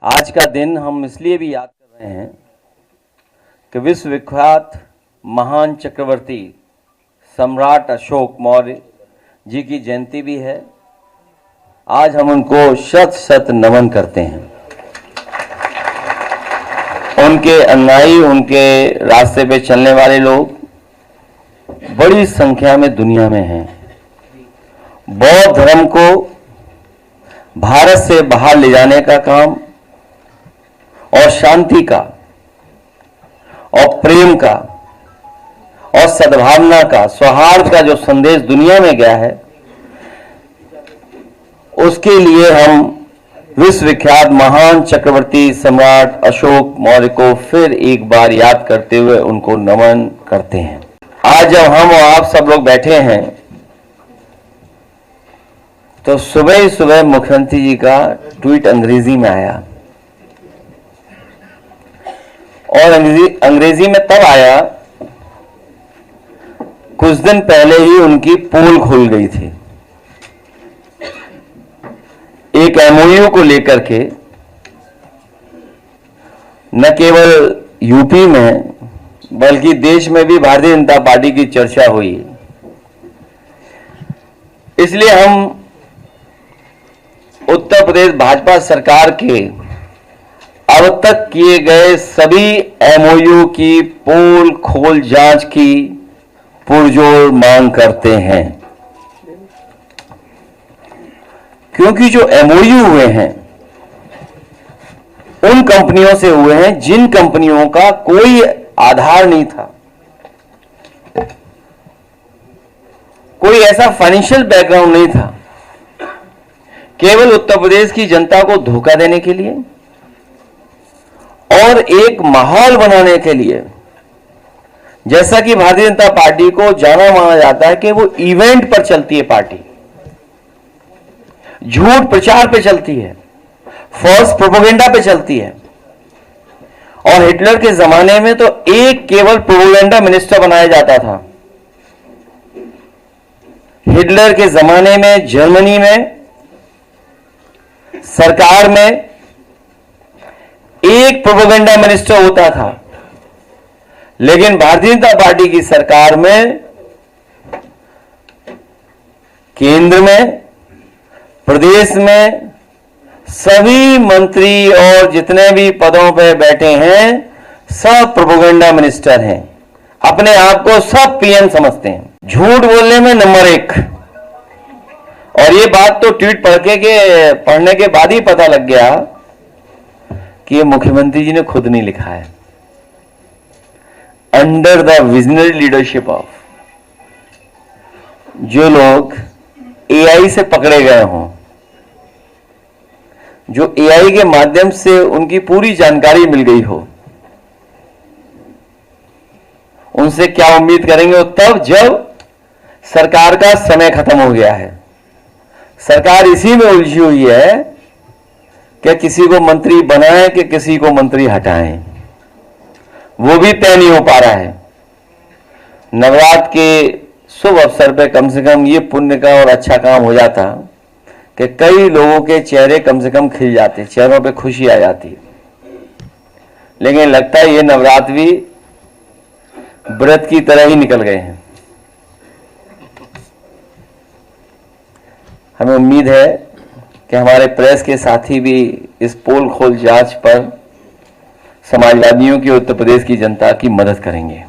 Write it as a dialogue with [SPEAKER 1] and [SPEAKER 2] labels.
[SPEAKER 1] आज का दिन हम इसलिए भी याद कर रहे हैं कि विश्व विख्यात महान चक्रवर्ती सम्राट अशोक मौर्य जी की जयंती भी है। आज हम उनको शत शत नमन करते हैं। उनके अनुयायी, उनके रास्ते पे चलने वाले लोग बड़ी संख्या में दुनिया में हैं। बौद्ध धर्म को भारत से बाहर ले जाने का काम और शांति का और प्रेम का और सद्भावना का, सौहार्द का जो संदेश दुनिया में गया है, उसके लिए हम विश्व विख्यात महान चक्रवर्ती सम्राट अशोक मौर्य को फिर एक बार याद करते हुए उनको नमन करते हैं। आज जब हम और आप सब लोग बैठे हैं तो सुबह ही सुबह मुख्यमंत्री जी का ट्वीट अंग्रेजी में आया और अंग्रेजी में तब आया, कुछ दिन पहले ही उनकी पोल खुल गई थी एक एमओयू को लेकर के। न केवल यूपी में बल्कि देश में भी भारतीय जनता पार्टी की चर्चा हुई। इसलिए हम उत्तर प्रदेश भाजपा सरकार के अब तक किए गए सभी एमओयू की पोल खोल जांच की पुरजोर मांग करते हैं, क्योंकि जो एमओयू हुए हैं उन कंपनियों से हुए हैं जिन कंपनियों का कोई आधार नहीं था, कोई ऐसा फाइनेंशियल बैकग्राउंड नहीं था, केवल उत्तर प्रदेश की जनता को धोखा देने के लिए और एक माहौल बनाने के लिए। जैसा कि भारतीय जनता पार्टी को जाना माना जाता है कि वो इवेंट पर चलती है, पार्टी झूठ प्रचार पे चलती है, फॉल्स प्रोपेगेंडा पे चलती है। और हिटलर के जमाने में तो एक केवल प्रोपेगेंडा मिनिस्टर बनाया जाता था। हिटलर के जमाने में जर्मनी में सरकार में एक प्रोपेगेंडा मिनिस्टर होता था, लेकिन भारतीय जनता पार्टी की सरकार में, केंद्र में, प्रदेश में सभी मंत्री और जितने भी पदों पे बैठे हैं सब प्रोपेगेंडा मिनिस्टर हैं। अपने आप को सब पीएम समझते हैं, झूठ बोलने में नंबर 1। और ये बात तो ट्वीट पढ़ने के बाद ही पता लग गया कि ये मुख्यमंत्री जी ने खुद नहीं लिखा है। Under the visionary leadership of, जो लोग एआई से पकड़े गए हों, जो एआई के माध्यम से उनकी पूरी जानकारी मिल गई हो, उनसे क्या उम्मीद करेंगे तब जब सरकार का समय खत्म हो गया है। सरकार इसी में उलझी हुई है कि किसी को मंत्री बनाएं कि किसी को मंत्री हटाएं, वो भी तय नहीं हो पा रहा है। नवरात्र के शुभ अवसर पर कम से कम ये पुण्य का और अच्छा काम हो जाता कि कई लोगों के चेहरे कम से कम खिल जाते, चेहरों पे खुशी आ जाती। लेकिन लगता है ये नवरात्र भी व्रत की तरह ही निकल गए हैं। हमें उम्मीद है कि हमारे प्रेस के साथी भी इस पोल खोल जांच पर समाजवादियों की, उत्तर प्रदेश की जनता की मदद करेंगे।